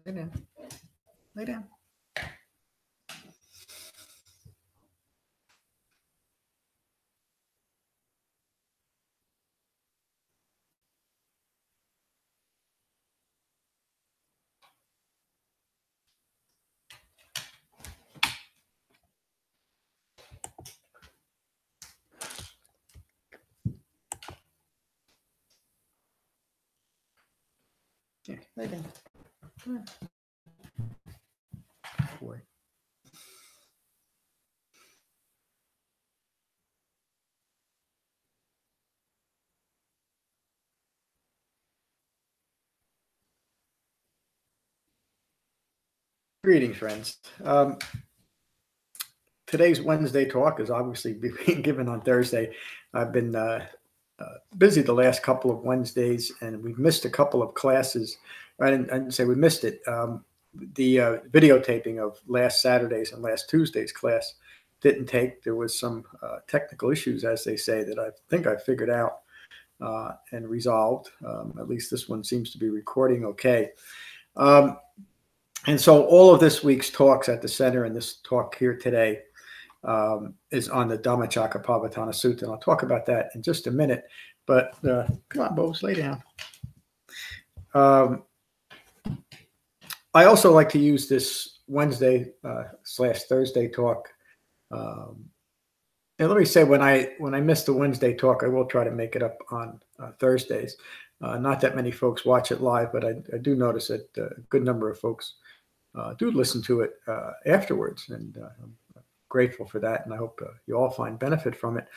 Lay down. Lay down. Yeah, lay down. Boy. Greetings, friends. Today's Wednesday talk is obviously being given on Thursday. I've been busy the last couple of Wednesdays, and we've missed a couple of classes. I didn't say we missed it. The videotaping of last Saturday's and last Tuesday's class didn't take. There was some technical issues, as they say, that I think I figured out and resolved. At least this one seems to be recording okay. And so all of this week's talks at the center and this talk here today is on the Dhammacakkappavattana Sutta. And I'll talk about that in just a minute. But come on, Bose, lay down. I also like to use this Wednesday / Thursday talk. And let me say, when I miss the Wednesday talk, I will try to make it up on Thursdays. Not that many folks watch it live, but I do notice that a good number of folks do listen to it afterwards, and I'm grateful for that, and I hope you all find benefit from it.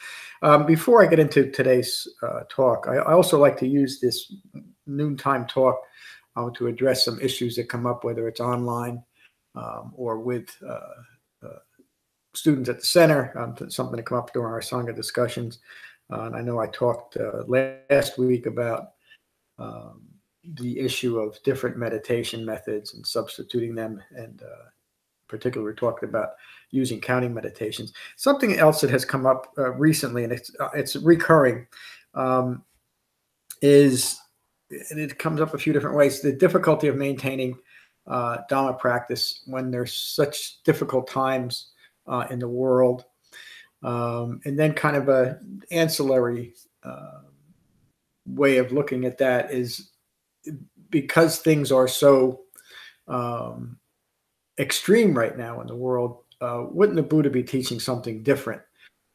Before I get into today's talk, I also like to use this noontime talk to address some issues that come up, whether it's online or with students at the center, something that come up during our Sangha discussions. And I know I talked last week about the issue of different meditation methods and substituting them, and particularly we're talking about using counting meditations. Something else that has come up recently, and it's recurring, is, and it comes up a few different ways, the difficulty of maintaining Dhamma practice when there's such difficult times in the world. And then kind of a ancillary way of looking at that is, because things are so extreme right now in the world, wouldn't the Buddha be teaching something different?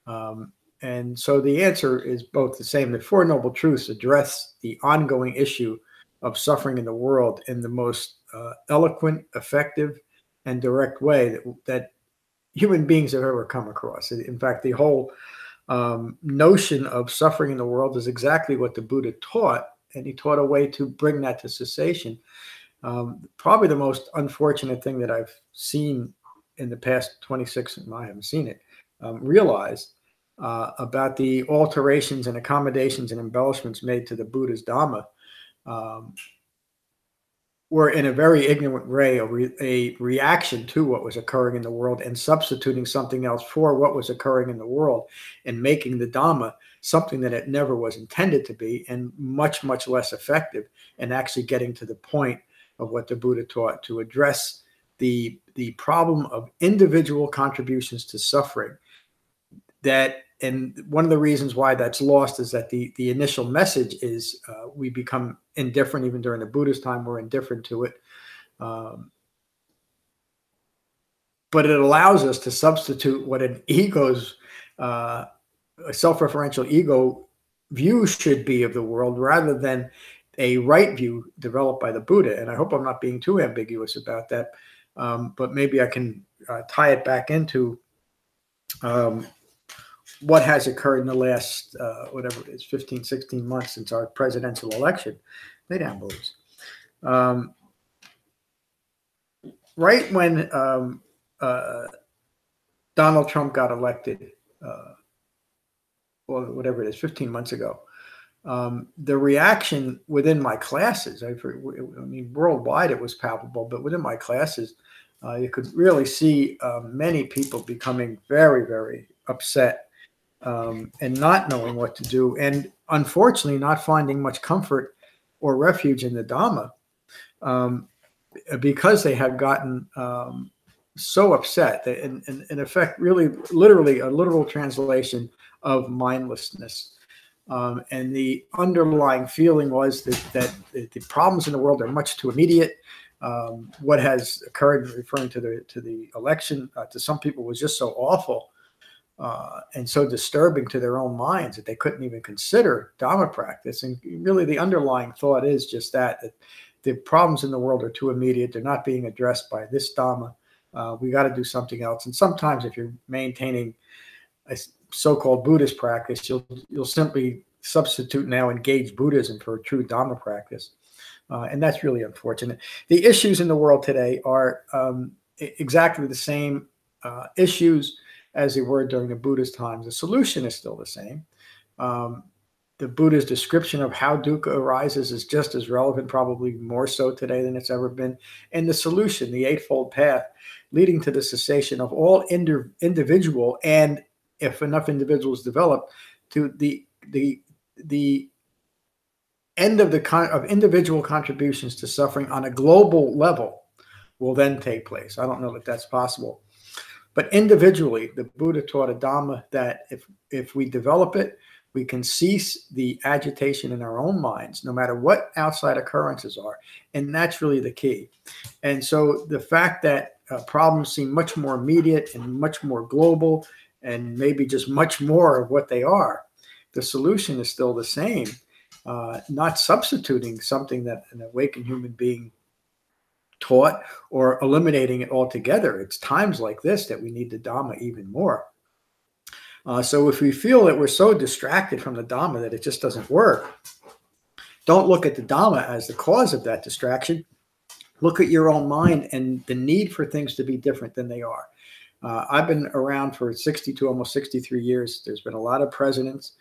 And so the answer is both the same. The Four Noble Truths address the ongoing issue of suffering in the world in the most eloquent, effective, and direct way that human beings have ever come across. In fact, the whole notion of suffering in the world is exactly what the Buddha taught, and he taught a way to bring that to cessation. Probably the most unfortunate thing that I've seen in the past 26, I haven't seen it, realized about the alterations and accommodations and embellishments made to the Buddha's Dhamma were in a very ignorant way a reaction to what was occurring in the world, and substituting something else for what was occurring in the world, and making the Dhamma something that it never was intended to be, and much, much less effective, and actually getting to the point of what the Buddha taught to address the problem of individual contributions to suffering. And one of the reasons why that's lost is that the initial message is we become indifferent. Even during the Buddha's time, we're indifferent to it. But it allows us to substitute what an ego's, a self-referential ego view should be of the world, rather than a right view developed by the Buddha. And I hope I'm not being too ambiguous about that, but maybe I can tie it back into what has occurred in the last, whatever it is, 15, 16 months since our presidential election. Lay down, boys. Right when Donald Trump got elected, or whatever it is, 15 months ago, the reaction within my classes, I mean, worldwide it was palpable, but within my classes, you could really see many people becoming very, very upset and not knowing what to do, and unfortunately not finding much comfort or refuge in the Dhamma. because they had gotten so upset, that in effect, really, literally, a literal translation of mindlessness. And the underlying feeling was that the problems in the world are much too immediate. What has occurred, referring to the election, to some people was just so awful and so disturbing to their own minds that they couldn't even consider Dhamma practice. And really, the underlying thought is just that the problems in the world are too immediate. They're not being addressed by this Dhamma. We got to do something else. And sometimes, if you're maintaining a so-called Buddhist practice, you'll simply substitute now engaged Buddhism for a true Dhamma practice. And that's really unfortunate. The issues in the world today are exactly the same issues as they were during the Buddhist times. The solution is still the same. The Buddha's description of how dukkha arises is just as relevant, probably more so today than it's ever been. And the solution, the Eightfold Path, leading to the cessation of all individual, and if enough individuals develop, to the end of individual contributions to suffering on a global level, will then take place. I don't know that that's possible. But individually, the Buddha taught a Dhamma that if we develop it, we can cease the agitation in our own minds, no matter what outside occurrences are. And that's really the key. And so the fact that problems seem much more immediate and much more global, and maybe just much more of what they are, the solution is still the same, not substituting something that an awakened human being taught or eliminating it altogether. It's times like this that we need the Dhamma even more. So if we feel that we're so distracted from the Dhamma that it just doesn't work, don't look at the Dhamma as the cause of that distraction. Look at your own mind and the need for things to be different than they are. I've been around for 62, almost 63 years. There's been a lot of presidents.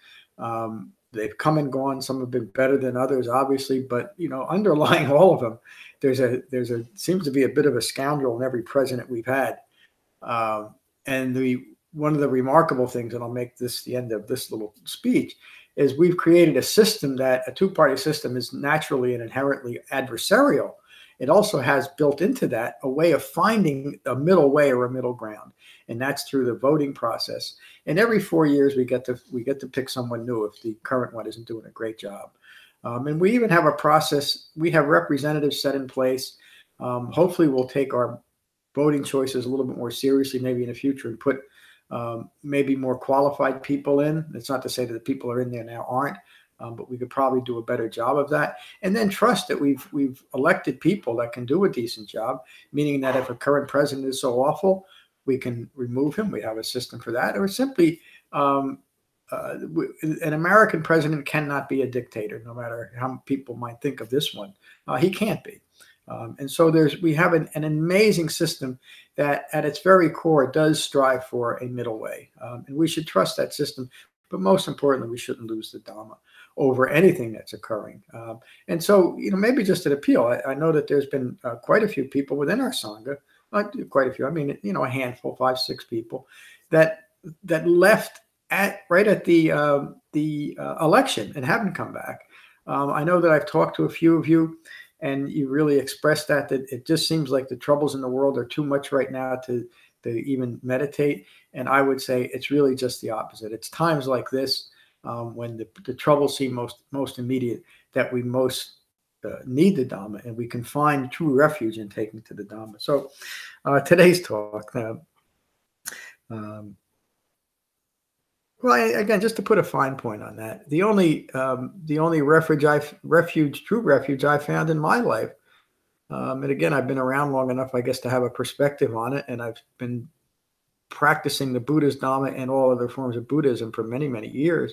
They've come and gone. Some have been better than others, obviously, but underlying all of them, seems to be a bit of a scoundrel in every president we've had. And one of the remarkable things, and I'll make this the end of this little speech, is we've created a system that a two-party system is naturally and inherently adversarial. It also has built into that a way of finding a middle way or a middle ground, and that's through the voting process. And every 4 years we get to pick someone new if the current one isn't doing a great job. And we even have a process. We have representatives set in place. Hopefully, we'll take our voting choices a little bit more seriously, maybe in the future, and put maybe more qualified people in. It's not to say that the people who are in there now aren't, but we could probably do a better job of that. And then trust that we've elected people that can do a decent job, meaning that if a current president is so awful, we can remove him. We have a system for that. Or simply, an American president cannot be a dictator, no matter how people might think of this one. He can't be. And so we have an amazing system that at its very core does strive for a middle way. And we should trust that system. But most importantly, we shouldn't lose the Dhamma over anything that's occurring. And so, maybe just an appeal. I know that there's been quite a few people within our Sangha, not quite a few, I mean, a handful, 5, 6 people that left right at the election and haven't come back. I know that I've talked to a few of you, and you really expressed that it just seems like the troubles in the world are too much right now to even meditate. And I would say it's really just the opposite. It's times like this when the troubles seem most immediate that we most need the Dhamma, and we can find true refuge in taking to the Dhamma. So today's talk, well, again, just to put a fine point on that, the only true refuge I found in my life, and again, I've been around long enough, I guess, to have a perspective on it, and I've been practicing the Buddha's Dhamma and all other forms of Buddhism for many, many years.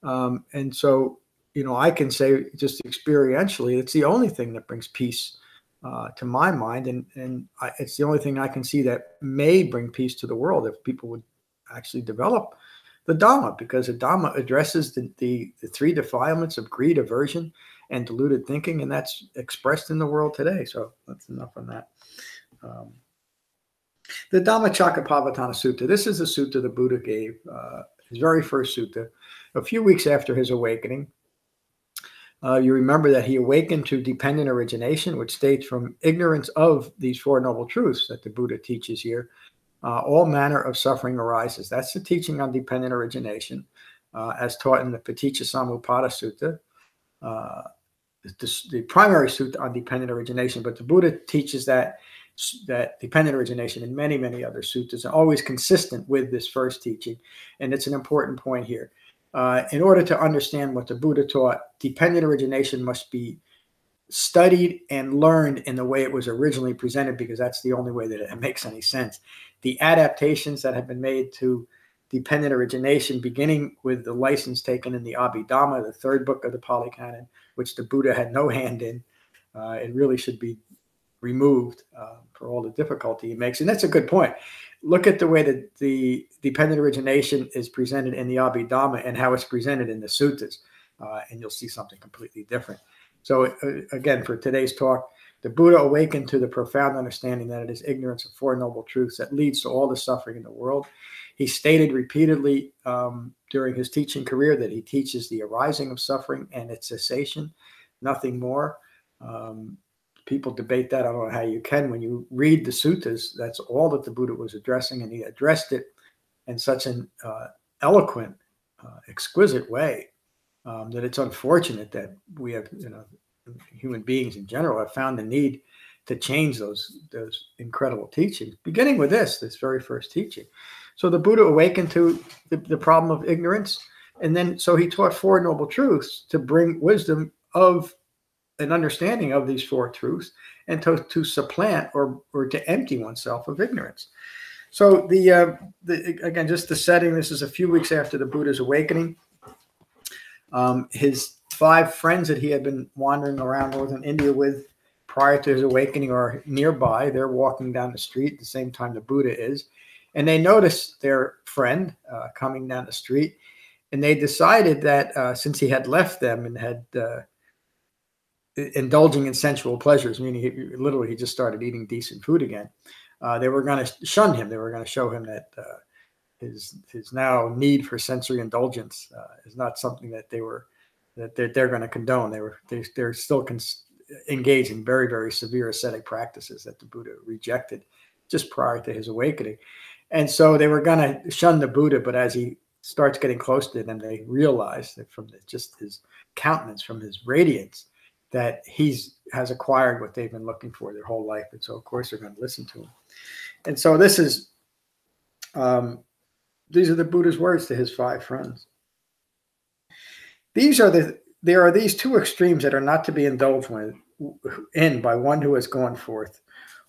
And so, I can say just experientially, it's the only thing that brings peace to my mind, and it's the only thing I can see that may bring peace to the world if people would actually develop the Dhamma, because the Dhamma addresses the 3 defilements of greed, aversion, and deluded thinking, and that's expressed in the world today. So that's enough on that. The Dhammacakkappavattana Sutta. This is the sutta the Buddha gave, his very first sutta, a few weeks after his awakening. You remember that he awakened to dependent origination, which states from ignorance of these Four Noble Truths that the Buddha teaches here, all manner of suffering arises. That's the teaching on dependent origination, as taught in the Paticca Sutta, the primary sutta on dependent origination. But the Buddha teaches that dependent origination in many, many other suttas, and always consistent with this first teaching. And it's an important point here. In order to understand what the Buddha taught, dependent origination must be studied and learned in the way it was originally presented, because that's the only way that it makes any sense. The adaptations that have been made to dependent origination, beginning with the license taken in the Abhidhamma, the third book of the Pali Canon, which the Buddha had no hand in, it really should be removed for all the difficulty it makes. And that's a good point. Look at the way that the dependent origination is presented in the Abhidhamma and how it's presented in the suttas, and you'll see something completely different. So again, for today's talk, the Buddha awakened to the profound understanding that it is ignorance of Four Noble Truths that leads to all the suffering in the world. He stated repeatedly during his teaching career that he teaches the arising of suffering and its cessation, nothing more. People debate that. I don't know how you can. When you read the suttas, that's all that the Buddha was addressing, and he addressed it in such an eloquent, exquisite way that it's unfortunate that we have, human beings in general have found the need to change those incredible teachings, beginning with this very first teaching. So the Buddha awakened to the problem of ignorance, and then so he taught Four Noble Truths to bring wisdom of an understanding of these four truths, and to supplant or to empty oneself of ignorance. So again, just the setting, this is a few weeks after the Buddha's awakening. His 5 friends that he had been wandering around northern India with prior to his awakening are nearby. They're walking down the street at the same time the Buddha is, and they notice their friend coming down the street, and they decided that since he had left them and had indulging in sensual pleasures, meaning he just started eating decent food again, they were going to shun him. They were going to show him that his now need for sensory indulgence is not something that they're going to condone. They're still engaged in very, very severe ascetic practices that the Buddha rejected just prior to his awakening. And so they were going to shun the Buddha, but as he starts getting close to them, they realize that from just his countenance, from his radiance, that has acquired what they've been looking for their whole life. And so, of course, they're going to listen to him. And so these are the Buddha's words to his 5 friends. There are these 2 extremes that are not to be indulged in by one who has gone forth.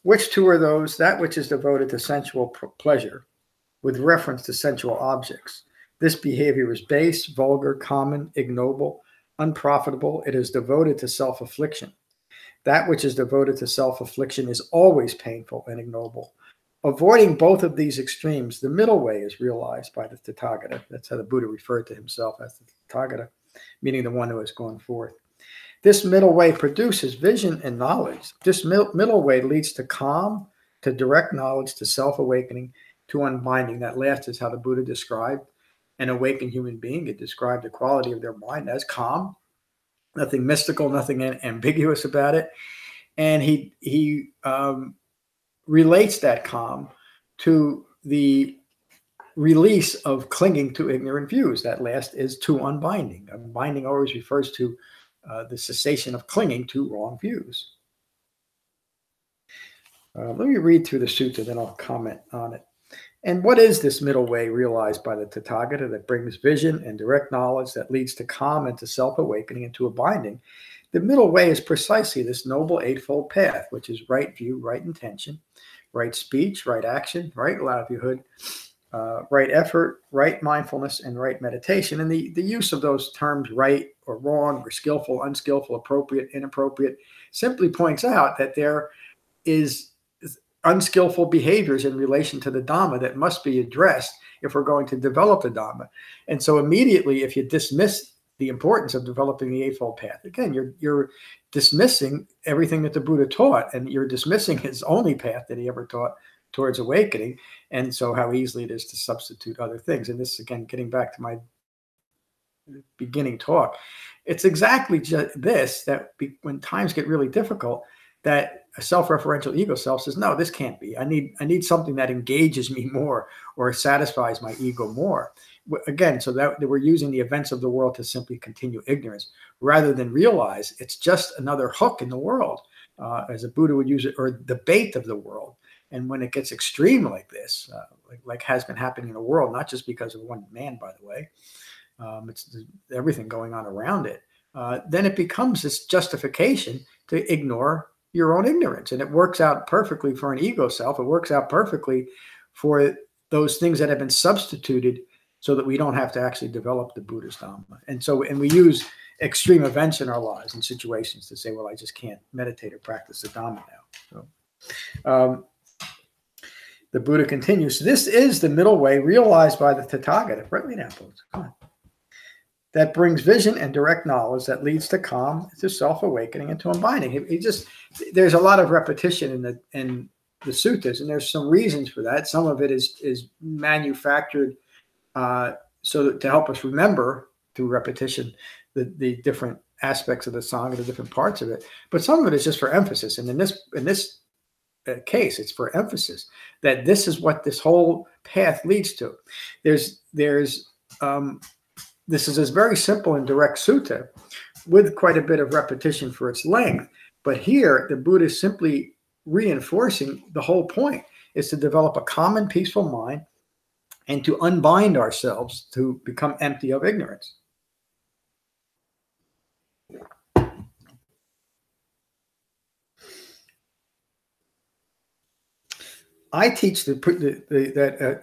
Which 2 are those? That which is devoted to sensual pleasure with reference to sensual objects. This behavior is base, vulgar, common, ignoble, unprofitable. It is devoted to self-affliction. That which is devoted to self-affliction is always painful and ignoble. Avoiding both of these extremes, the middle way is realized by the Tathagata. That's how the Buddha referred to himself, as the Tathagata, meaning the one who has gone forth. This middle way produces vision and knowledge. This middle way leads to calm, to direct knowledge, to self-awakening, to unbinding. That last is how the Buddha described an awakened human being. It described the quality of their mind as calm, nothing mystical, nothing ambiguous about it. And he relates that calm to the release of clinging to ignorant views. That last is to unbinding. Unbinding always refers to the cessation of clinging to wrong views. Let me read through the sutta, then I'll comment on it. And what is this middle way realized by the Tathagata that brings vision and direct knowledge, that leads to calm and to self-awakening and to abiding? The middle way is precisely this noble eightfold path, which is right view, right intention, right speech, right action, right livelihood, right effort, right mindfulness, and right meditation. And the use of those terms, right or wrong, or skillful, unskillful, appropriate, inappropriate, simply points out that there is unskillful behaviors in relation to the Dhamma that must be addressed if we're going to develop the Dhamma. And so immediately, if you dismiss the importance of developing the Eightfold Path, again, you're dismissing everything that the Buddha taught, and you're dismissing his only path that he ever taught towards awakening. And so how easily it is to substitute other things. And this, again, getting back to my beginning talk. It's exactly just this, that when times get really difficult, that a self-referential ego self says, no, this can't be. I need something that engages me more or satisfies my ego more. Again, so that we're using the events of the world to simply continue ignorance, rather than realize it's just another hook in the world, as a Buddha would use it, or the bait of the world. And when it gets extreme like this, like has been happening in the world, not just because of one man, by the way, it's everything going on around it, then it becomes this justification to ignore your own ignorance. And it works out perfectly for an ego self. It works out perfectly for those things that have been substituted so that we don't have to actually develop the Buddha's Dhamma. And we use extreme events in our lives and situations to say, well, I just can't meditate or practice the Dhamma now. So, the Buddha continues, this is the middle way realized by the Tathagata. Write me down, folks. Come on. That brings vision and direct knowledge that leads to calm, to self-awakening, and to unbinding. There's a lot of repetition in the suttas, and there's some reasons for that. Some of it is manufactured so that to help us remember through repetition the different aspects of the Sangha, the different parts of it. But some of it is just for emphasis. And in this case, it's for emphasis that this is what this whole path leads to. This is a very simple and direct sutta with quite a bit of repetition for its length. But here, the Buddha is simply reinforcing the whole point is to develop a calm and peaceful mind and to unbind ourselves to become empty of ignorance. I teach a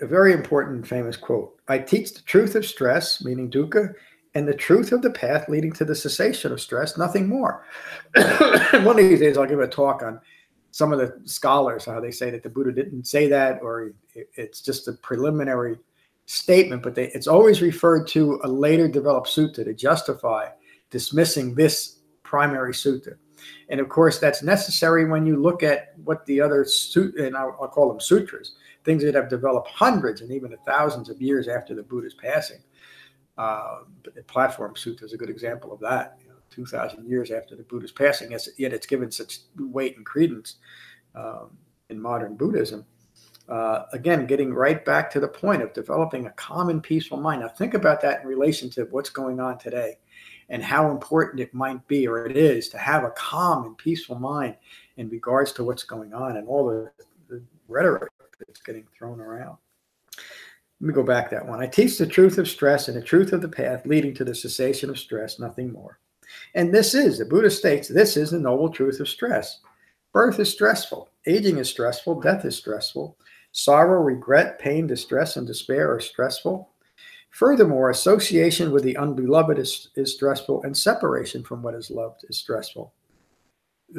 very important and famous quote. I teach the truth of stress, meaning dukkha, and the truth of the path leading to the cessation of stress, nothing more. One of these days, I'll give a talk on some of the scholars, how they say that the Buddha didn't say that, or it's just a preliminary statement, but it's always referred to a later developed sutta to justify dismissing this primary sutta. And of course, that's necessary when you look at what the other and I'll call them sutras, things that have developed hundreds and even thousands of years after the Buddha's passing. The Platform Sutta is a good example of that. 2,000 years after the Buddha's passing, yet it's given such weight and credence in modern Buddhism. Again, getting right back to the point of developing a calm and peaceful mind. Now, think about that in relation to what's going on today, and how important it might be, or it is, to have a calm and peaceful mind in regards to what's going on and all the rhetoric that's getting thrown around. Let me go back that one. I teach the truth of stress and the truth of the path leading to the cessation of stress, nothing more. And the Buddha states, this is the noble truth of stress. Birth is stressful. Aging is stressful. Death is stressful. Sorrow, regret, pain, distress, and despair are stressful. Furthermore, association with the unbeloved is stressful, and separation from what is loved is stressful.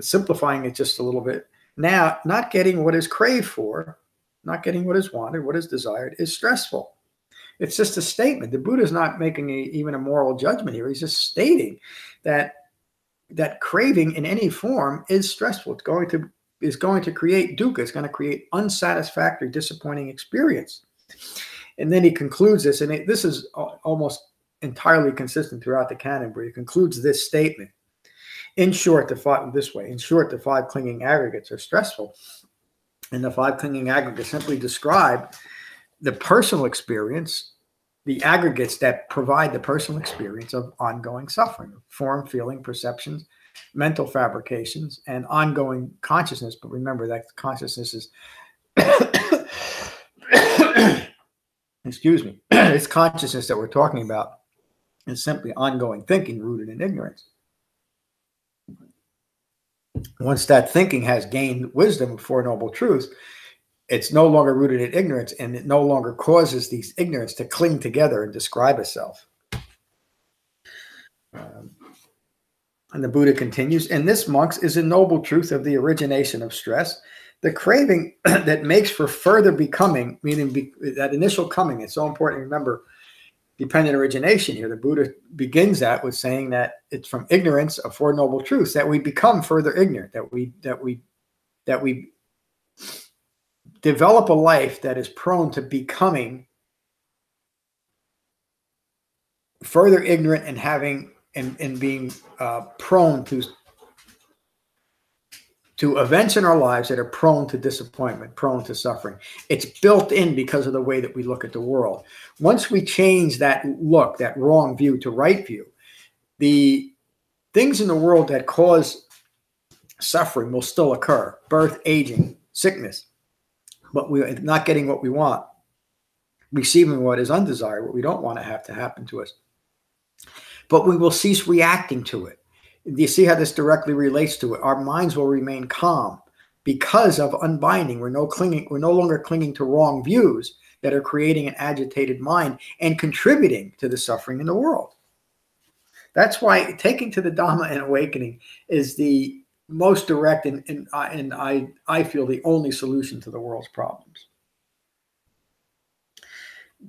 Simplifying it just a little bit. Now, not getting what is craved for, not getting what is wanted, what is desired, is stressful. It's just a statement. The Buddha is not making even a moral judgment here. He's just stating that craving in any form is stressful. It's going to create dukkha. It's going to create unsatisfactory, disappointing experience. And then he concludes this, and this is almost entirely consistent throughout the canon, where he concludes this statement. In short, the five clinging aggregates are stressful. And the five clinging aggregates simply describe the personal experience, the aggregates that provide the personal experience of ongoing suffering, form, feeling, perceptions, mental fabrications, and ongoing consciousness. But remember that consciousness is excuse me, it's consciousness that we're talking about is simply ongoing thinking rooted in ignorance. Once that thinking has gained wisdom of Four Noble Truths, it's no longer rooted in ignorance, and it no longer causes these ignorance to cling together and describe itself. And the Buddha continues, and this, monks, is a noble truth of the origination of stress, the craving that makes for further becoming, meaning that initial coming. It's so important to remember dependent origination here. The Buddha begins that with saying that it's from ignorance of Four Noble Truths that we become further ignorant, that we develop a life that is prone to becoming further ignorant and having and being prone to events in our lives that are prone to disappointment, prone to suffering. It's built in because of the way that we look at the world. Once we change that look, that wrong view to right view, the things in the world that cause suffering will still occur: birth, aging, sickness. But we're not getting what we want, receiving what is undesired, what we don't want to have to happen to us. But we will cease reacting to it. Do you see how this directly relates to it? Our minds will remain calm because of unbinding. We're no longer clinging to wrong views that are creating an agitated mind and contributing to the suffering in the world. That's why taking to the Dhamma and awakening is the most direct and I feel the only solution to the world's problems.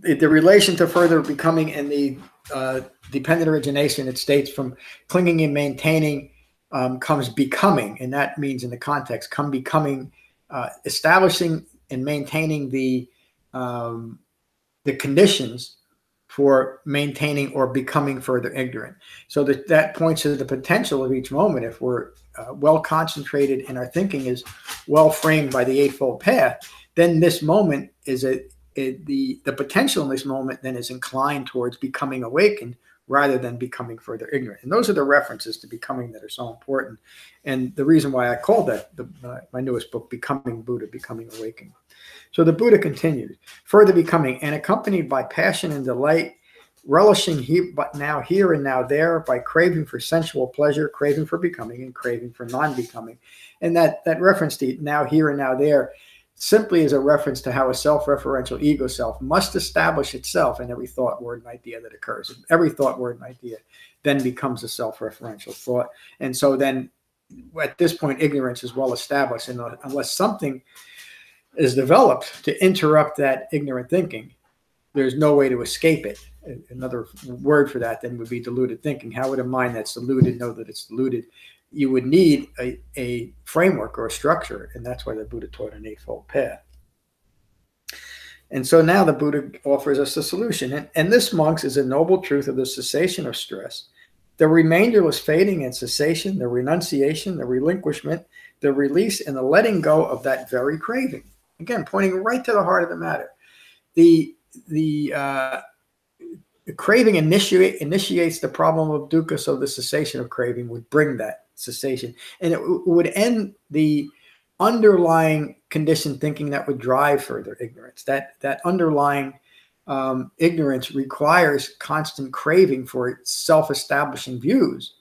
The relation to further becoming and the dependent origination, it states from clinging and maintaining comes becoming, and that means in the context becoming, establishing and maintaining the conditions for maintaining or becoming further ignorant. So that points to the potential of each moment. If we're well concentrated and our thinking is well framed by the Eightfold Path, then this moment is the potential in this moment then is inclined towards becoming awakened rather than becoming further ignorant. And those are the references to becoming that are so important. And the reason why I called that my newest book, Becoming Buddha, Becoming Awakened. So the Buddha continues, further becoming, and accompanied by passion and delight, relishing here and now there, by craving for sensual pleasure, craving for becoming, and craving for non-becoming. And that reference to now here and now there simply is a reference to how a self-referential ego self must establish itself in every thought, word, and idea that occurs. Every thought, word, and idea then becomes a self-referential thought. And so then at this point, ignorance is well established. And unless something is developed to interrupt that ignorant thinking, there's no way to escape it. Another word for that then would be deluded thinking. How would a mind that's deluded know that it's deluded? You would need a framework or a structure, and that's why the Buddha taught an Eightfold Path. And so now the Buddha offers us a solution. And this, monks, is a noble truth of the cessation of stress, the remainderless fading and cessation, the renunciation, the relinquishment, the release, and the letting go of that very craving. Again, pointing right to the heart of the matter. The craving initiates the problem of dukkha, so the cessation of craving would bring that cessation. And it would end the underlying conditioned thinking that would drive further ignorance. That underlying ignorance requires constant craving for self-establishing views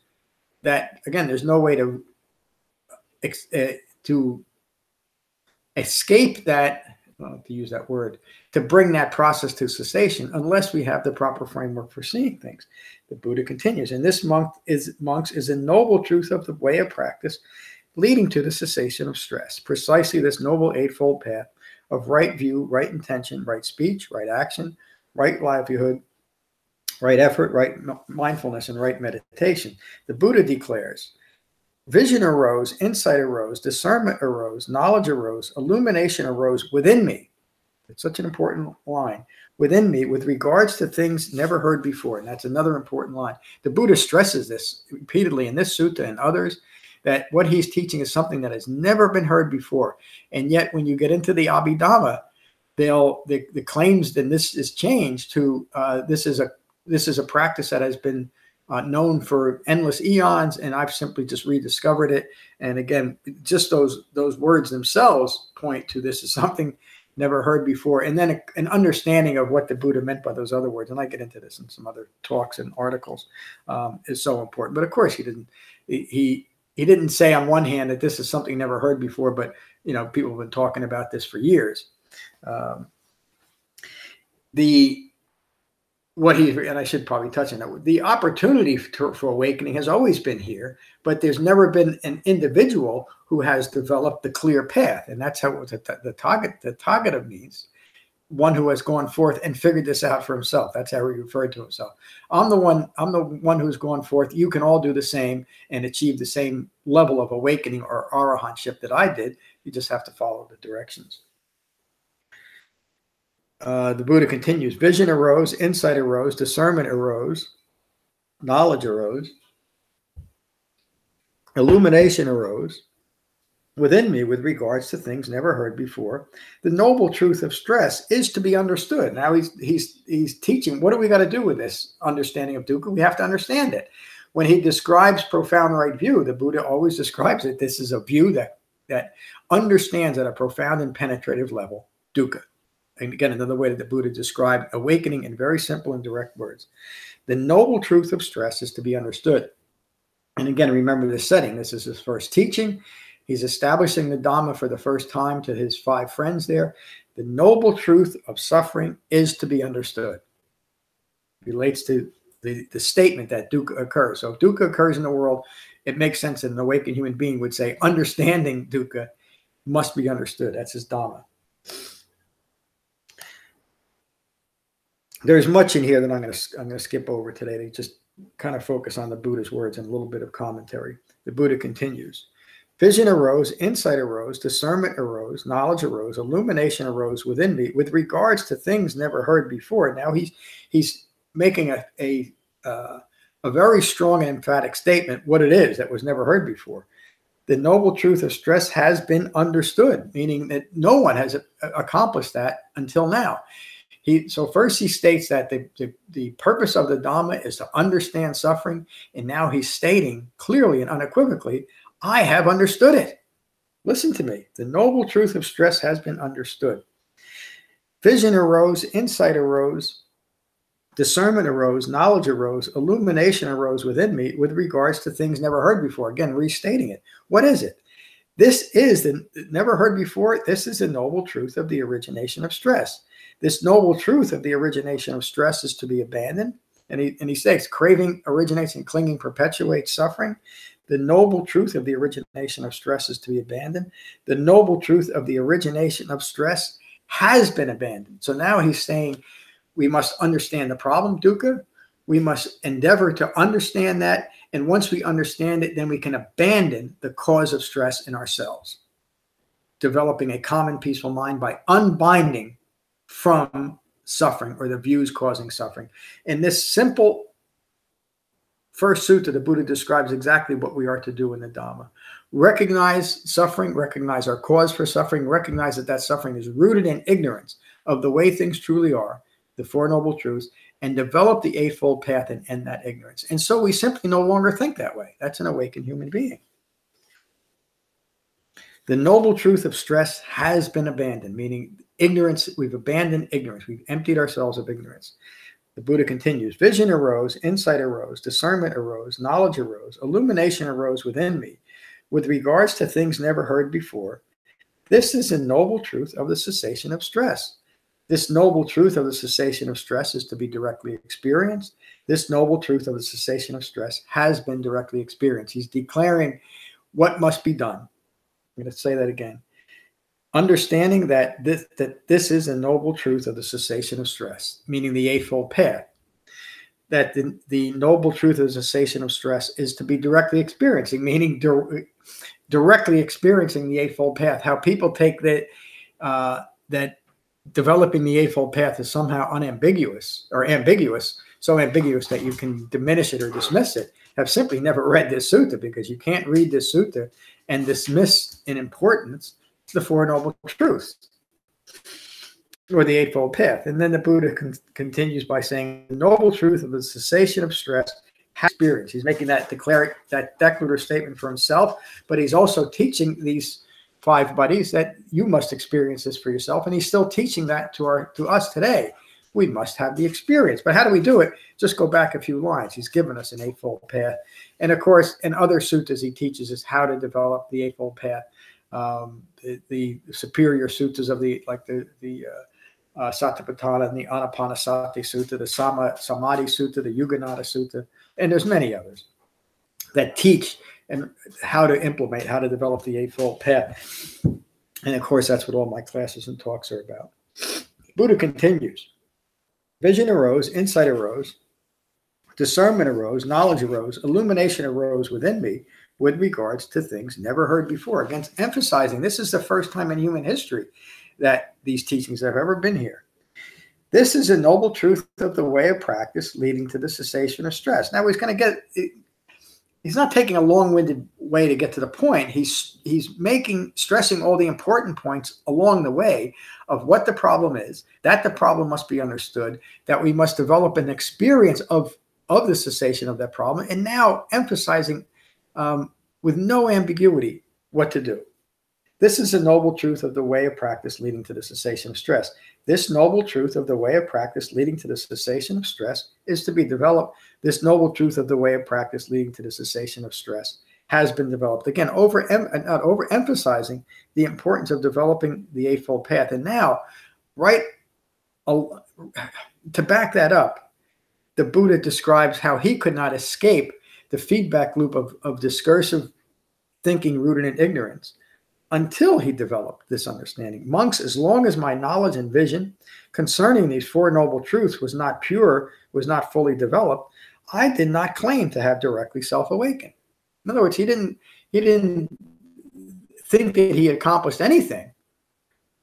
that, again, there's no way to escape that, to use that word, to bring that process to cessation unless we have the proper framework for seeing things. The Buddha continues, and this, monks, is a noble truth of the way of practice leading to the cessation of stress. Precisely this noble Eightfold Path of right view, right intention, right speech, right action, right livelihood, right effort, right mindfulness, and right meditation. The Buddha declares, vision arose, insight arose, discernment arose, knowledge arose, illumination arose within me. It's such an important line. Within me, with regards to things never heard before. And that's another important line. The Buddha stresses this repeatedly in this sutta and others, that what he's teaching is something that has never been heard before. And yet when you get into the Abhidhamma, the claims that this is changed to this is a practice that has been known for endless eons, and I've simply just rediscovered it. And again, just those words themselves point to this is something never heard before. And then an understanding of what the Buddha meant by those other words, and I get into this in some other talks and articles, is so important. But of course, he didn't say on one hand that this is something never heard before, but people have been talking about this for years. And I should probably touch on that. The opportunity for awakening has always been here, but there's never been an individual who has developed the clear path. And that's how the Tathagata means, one who has gone forth and figured this out for himself. That's how he referred to himself. I'm the one who's gone forth. You can all do the same and achieve the same level of awakening or arahantship that I did. You just have to follow the directions. The Buddha continues, vision arose, insight arose, discernment arose, knowledge arose, illumination arose within me with regards to things never heard before. The noble truth of stress is to be understood. Now he's teaching, what do we got to do with this understanding of dukkha? We have to understand it. When he describes profound right view, the Buddha always describes it. This is a view that understands at a profound and penetrative level dukkha. And again, another way that the Buddha described awakening in very simple and direct words. The noble truth of stress is to be understood. And again, remember the setting. This is his first teaching. He's establishing the Dhamma for the first time to his 5 friends there. The noble truth of suffering is to be understood. It relates to the statement that dukkha occurs. So if dukkha occurs in the world, it makes sense that an awakened human being would say, understanding dukkha must be understood. That's his Dhamma. There's much in here that I'm going to skip over today to just kind of focus on the Buddha's words and a little bit of commentary. The Buddha continues. Vision arose, insight arose, discernment arose, knowledge arose, illumination arose within me with regards to things never heard before. Now he's making a very strong and emphatic statement, what it is that was never heard before. The noble truth of stress has been understood, meaning that no one has accomplished that until now. So first he states that the purpose of the Dhamma is to understand suffering, and now he's stating clearly and unequivocally, I have understood it. Listen to me. The noble truth of stress has been understood. Vision arose, insight arose, discernment arose, knowledge arose, illumination arose within me with regards to things never heard before. Again, restating it. What is it? This is the never heard before. This is the noble truth of the origination of stress. This noble truth of the origination of stress is to be abandoned. And he says, craving originates and clinging perpetuates suffering. The noble truth of the origination of stress is to be abandoned. The noble truth of the origination of stress has been abandoned. So now he's saying we must understand the problem, dukkha. We must endeavor to understand that. And once we understand it, then we can abandon the cause of stress in ourselves, developing a calm and peaceful mind by unbinding from suffering or the views causing suffering. In this simple first sutta, the Buddha describes exactly what we are to do in the Dhamma. Recognize suffering, recognize our cause for suffering, recognize that suffering is rooted in ignorance of the way things truly are, the Four Noble Truths, and develop the Eightfold Path and end that ignorance. And so we simply no longer think that way. That's an awakened human being. The noble truth of stress has been abandoned, meaning ignorance. We've abandoned ignorance. We've emptied ourselves of ignorance. The Buddha continues, vision arose, insight arose, discernment arose, knowledge arose, illumination arose within me with regards to things never heard before. This is a noble truth of the cessation of stress. This noble truth of the cessation of stress is to be directly experienced. This noble truth of the cessation of stress has been directly experienced. He's declaring what must be done. I'm going to say that again. Understanding that this is a noble truth of the cessation of stress, meaning the Eightfold Path. That the noble truth of the cessation of stress is to be directly experiencing, meaning directly experiencing the Eightfold Path. How people take that developing the Eightfold Path is somehow unambiguous or ambiguous, so ambiguous that you can diminish it or dismiss it, have simply never read this sutta, because you can't read this sutta and dismiss in importance the Four Noble Truths or the Eightfold Path. And then the Buddha continues by saying, the noble truth of the cessation of stress has experience. He's making that declarative statement for himself, but he's also teaching these 5 buddies that you must experience this for yourself. And he's still teaching that to us today. We must have the experience. But how do we do it? Just go back a few lines. He's given us an Eightfold Path. And of course, in other suttas, he teaches us how to develop the Eightfold Path. The superior suttas of the Satipatthana and the Anapanasati Sutta, the Samadhi Sutta, the Yuganada Sutta, and there's many others that teach and how to implement, how to develop the Eightfold Path. And of course, that's what all my classes and talks are about. Buddha continues. Vision arose, insight arose, discernment arose, knowledge arose, illumination arose within me with regards to things never heard before. Again, emphasizing this is the first time in human history that these teachings have ever been here. This is a noble truth of the way of practice leading to the cessation of stress. Now he's going to get, he's not taking a long-winded way to get to the point. He's stressing all the important points along the way of what the problem is, that the problem must be understood, that we must develop an experience of the cessation of that problem, and now emphasizing with no ambiguity what to do. This is a noble truth of the way of practice leading to the cessation of stress. This noble truth of the way of practice leading to the cessation of stress is to be developed. This noble truth of the way of practice leading to the cessation of stress has been developed. Again, not overemphasizing the importance of developing the Eightfold Path. And now, right, to back that up, the Buddha describes how he could not escape the feedback loop of discursive thinking rooted in ignorance until he developed this understanding. Monks, as long as my knowledge and vision concerning these Four Noble Truths was not pure, was not fully developed, I did not claim to have directly self-awakened. In other words, he didn't think that he accomplished anything.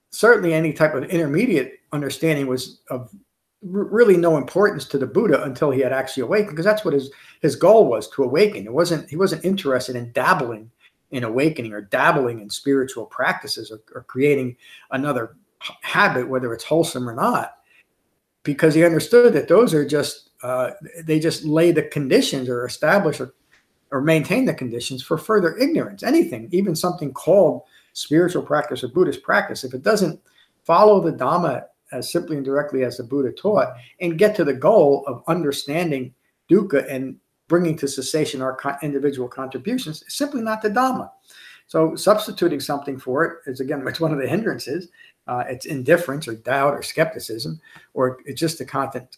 Certainly any type of intermediate understanding was of really no importance to the Buddha until he had actually awakened, because that's what his goal was, to awaken. He wasn't interested in dabbling in awakening or dabbling in spiritual practices or creating another habit, whether it's wholesome or not, because he understood that those are just, they just lay the conditions or establish or maintain the conditions for further ignorance. Anything, even something called spiritual practice or Buddhist practice, if it doesn't follow the Dhamma as simply and directly as the Buddha taught and get to the goal of understanding dukkha and bringing to cessation our individual contributions, is simply not the Dhamma. So substituting something for it is, again, it's one of the hindrances. It's indifference or doubt or skepticism, or it's just the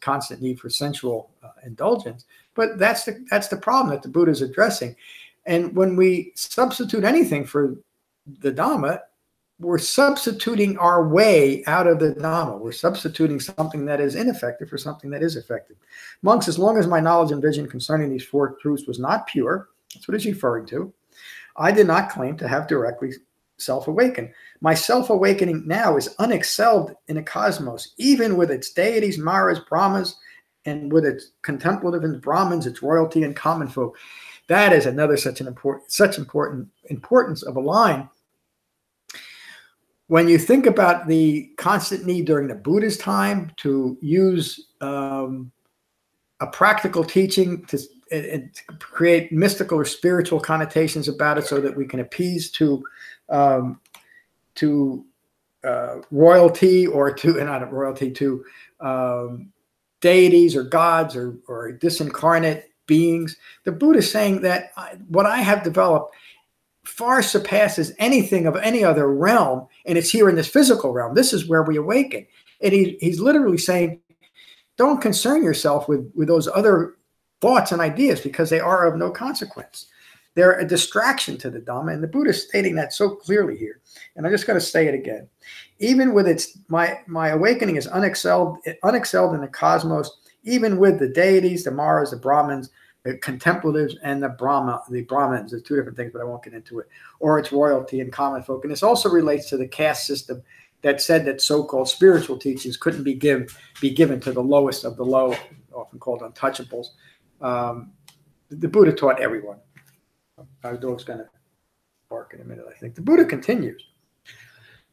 constant need for sensual indulgence. But that's the problem that the Buddha is addressing. And when we substitute anything for the Dhamma, we're substituting our way out of the Dhamma. We're substituting something that is ineffective for something that is effective. Monks, as long as my knowledge and vision concerning these four truths was not pure, that's what he's referring to, I did not claim to have directly self-awakened. My self-awakening now is unexcelled in the cosmos, even with its deities, Maras, Brahmas, and with its contemplative and Brahmins, its royalty and common folk. That is another such important importance of a line. When you think about the constant need during the Buddha's time to use a practical teaching to create mystical or spiritual connotations about it so that we can appease to royalty or to deities or gods or disincarnate beings, the Buddha is saying that what I have developed far surpasses anything of any other realm, and it's here in this physical realm. This is where we awaken. And he's literally saying, don't concern yourself with those other thoughts and ideas, because they are of no consequence. They're a distraction to the Dhamma, and the Buddha is stating that so clearly here. And I'm just going to say it again. Even with my awakening is unexcelled in the cosmos, even with the deities, the Maras, the Brahmins, the contemplatives, and the Brahmins. There's two different things, but I won't get into it. Or its royalty and common folk. And this also relates to the caste system that said that so-called spiritual teachings couldn't be given to the lowest of the low, often called untouchables. The Buddha taught everyone. Our dog's going to bark in a minute, I think. The Buddha continues.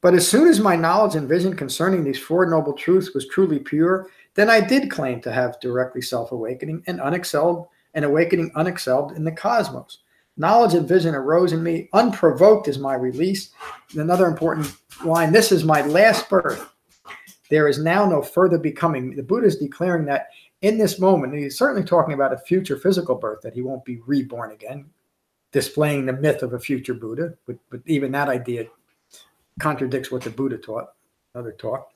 But as soon as my knowledge and vision concerning these Four Noble Truths was truly pure, then I did claim to have directly self-awakening and awakening unexcelled in the cosmos. Knowledge and vision arose in me. Unprovoked is my release. Another important line, this is my last birth. There is now no further becoming. The Buddha is declaring that in this moment, and he's certainly talking about a future physical birth, that he won't be reborn again, displaying the myth of a future Buddha. But even that idea contradicts what the Buddha taught, another talk.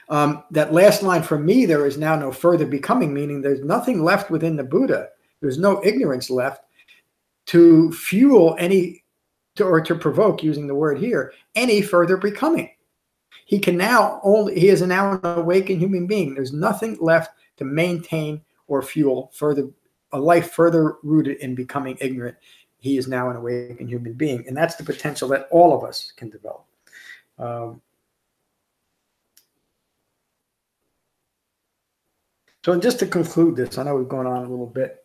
That last line, for me, there is now no further becoming, meaning there's nothing left within the Buddha. There's no ignorance left to fuel or to provoke, using the word here, any further becoming. He is now an awakened human being. There's nothing left to maintain or fuel a life further rooted in becoming ignorant. He is now an awakened human being. And that's the potential that all of us can develop. So just to conclude this, I know we've gone on a little bit.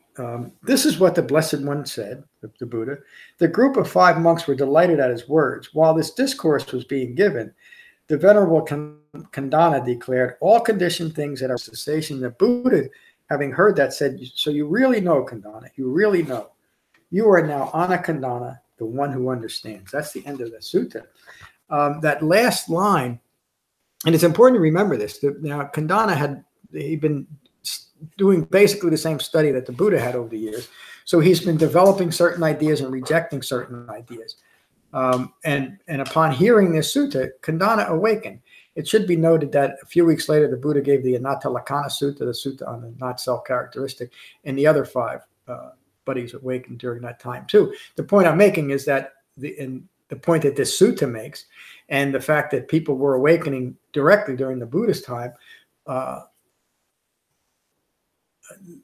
This is what the Blessed One said, the Buddha. The group of 5 monks were delighted at his words. While this discourse was being given, the Venerable Kandana declared, all conditioned things that are cessation. The Buddha, having heard that, said, so you really know, Kandana, you really know. You are now Anakandana, the one who understands. That's the end of the sutta. That last line, and it's important to remember this. Now, Kandana he'd been doing basically the same study that the Buddha had over the years. So he's been developing certain ideas and rejecting certain ideas. And upon hearing this sutta, Kandana awakened. It should be noted that a few weeks later, the Buddha gave the Anatta Lakkhana Sutta, the sutta on the not self-characteristic, and the other 5 buddies awakened during that time too. The point I'm making is that the point that this sutta makes, and the fact that people were awakening directly during the Buddhist time,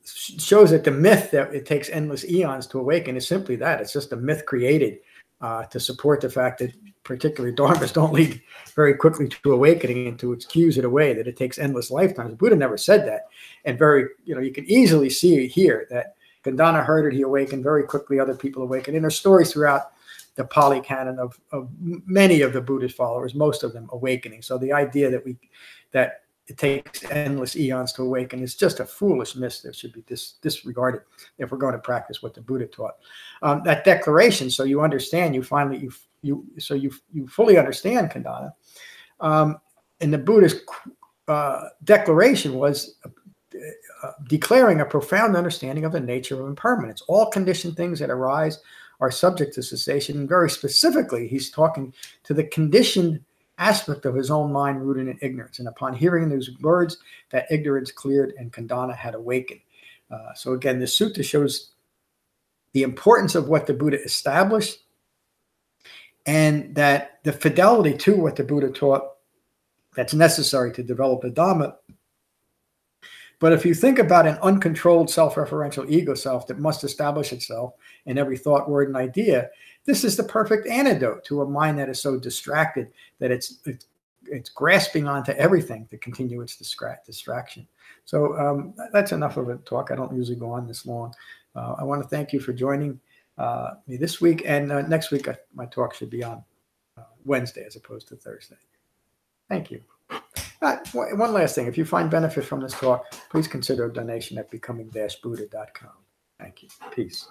shows that the myth that it takes endless eons to awaken is simply that. It's just a myth created to support the fact that particularly dharmas don't lead very quickly to awakening, and to excuse it away, that it takes endless lifetimes. The Buddha never said that. And you can easily see here that Kandana heard it, he awakened very quickly, other people awakened. And there's stories throughout the Pali Canon of many of the Buddhist followers, most of them awakening. So the idea that it takes endless eons to awaken is just a foolish myth that should be disregarded if we're going to practice what the Buddha taught. That declaration, so you understand, you fully understand, Kandana. And the Buddhist declaration was declaring a profound understanding of the nature of impermanence. All conditioned things that arise are subject to cessation. And very specifically, he's talking to the conditioned aspect of his own mind rooted in ignorance. And upon hearing those words, that ignorance cleared and Kandana had awakened. So again, the sutta shows the importance of what the Buddha established, and that the fidelity to what the Buddha taught that's necessary to develop a Dhamma. But if you think about an uncontrolled self-referential ego self that must establish itself in every thought, word, and idea, this is the perfect antidote to a mind that is so distracted that it's grasping onto everything to continue its distraction. So that's enough of a talk. I don't usually go on this long. I want to thank you for joining me this week. And next week, my talk should be on Wednesday as opposed to Thursday. Thank you. One last thing. If you find benefit from this talk, please consider a donation at becoming-buddha.com. Thank you. Peace.